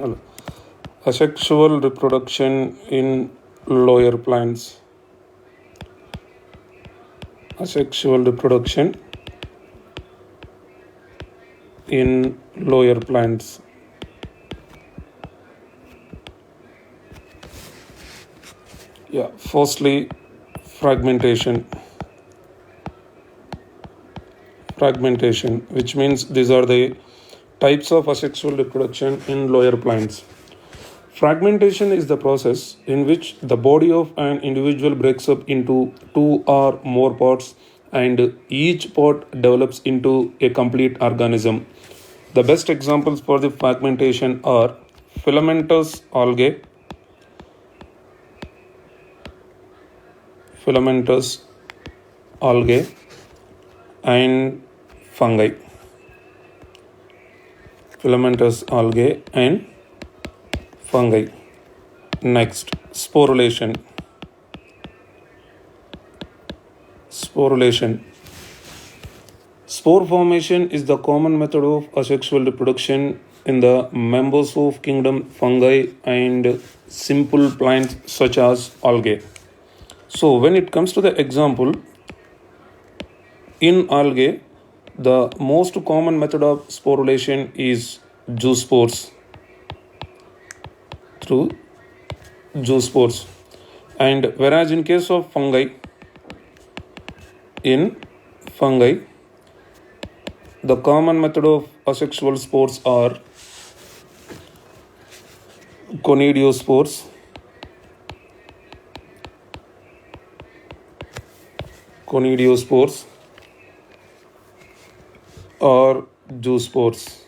Hello. Asexual reproduction in lower plants. Asexual reproduction in lower plants. Firstly, fragmentation. Fragmentation, which means these are the types of asexual reproduction in lower plants. Fragmentation is the process in which the body of an individual breaks up into two or more parts and each part develops into a complete organism. The best examples for the fragmentation are filamentous algae, filamentous algae and fungi. Filamentous algae and fungi. Next, sporulation. Sporulation. Spore formation is the common method of asexual reproduction in the members of kingdom fungi and simple plants such as algae. So when it comes to the example, in algae, the most common method of sporulation is zoospores, through zoospores. And whereas in case of fungi, the common method of asexual spores are conidiospores, or zoospores.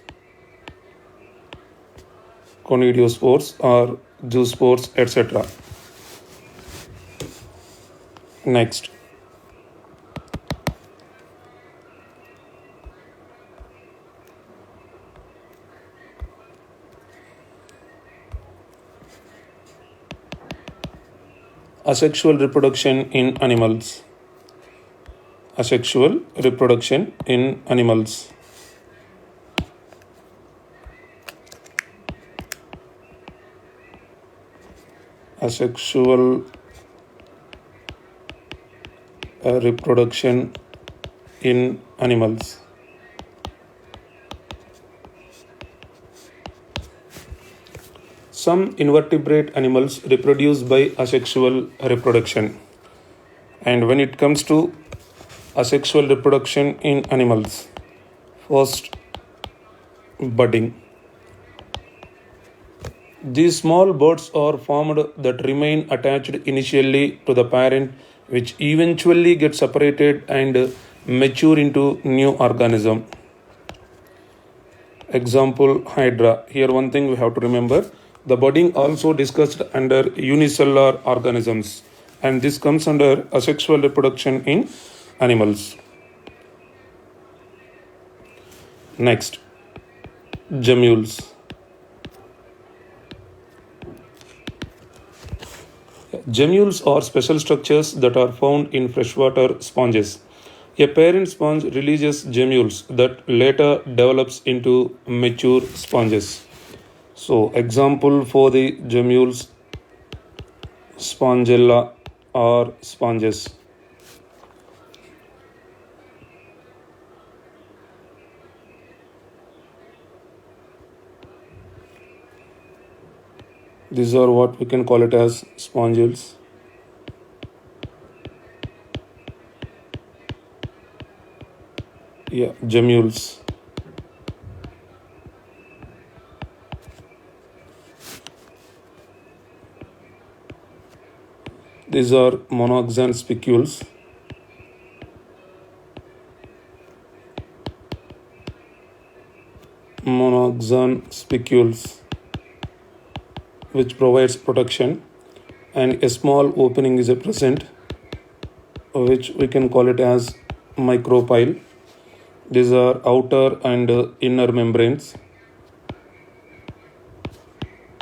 Conidiospores or zoospores, etc. Next, asexual reproduction in animals. Asexual reproduction in animals. Asexual reproduction in animals. Some invertebrate animals reproduce by asexual reproduction. And when it comes to asexual reproduction in animals, first, budding. These small buds are formed that remain attached initially to the parent, which eventually get separated and mature into new organism. Example, Hydra. Here one thing we have to remember, the budding also discussed under unicellular organisms, and this comes under asexual reproduction in animals. Next, gemmules. Gemmules are special structures that are found in freshwater sponges. A parent sponge releases gemmules that later develops into mature sponges. So, example for the gemmules, spongella or sponges. These are what we can call it as spongules. Gemmules. These are monoxan spicules. Monoxan spicules, which provides protection, and a small opening is present, which we can call it as micropyle. These are outer and inner membranes.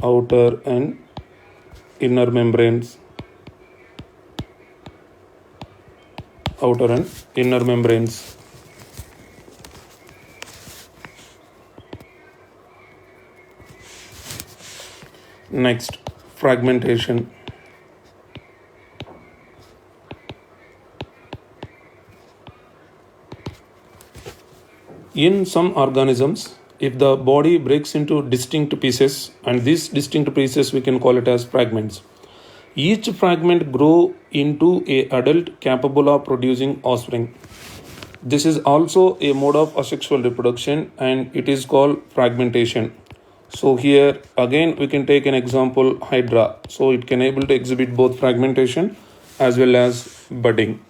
Outer and inner membranes. Outer and inner membranes. Next, fragmentation. In some organisms, if the body breaks into distinct pieces, and these distinct pieces we can call it as fragments, each fragment grow into a adult capable of producing offspring. This is also a mode of asexual reproduction and it is called fragmentation. So here again we can take an example, Hydra. So it can able to exhibit both fragmentation as well as budding.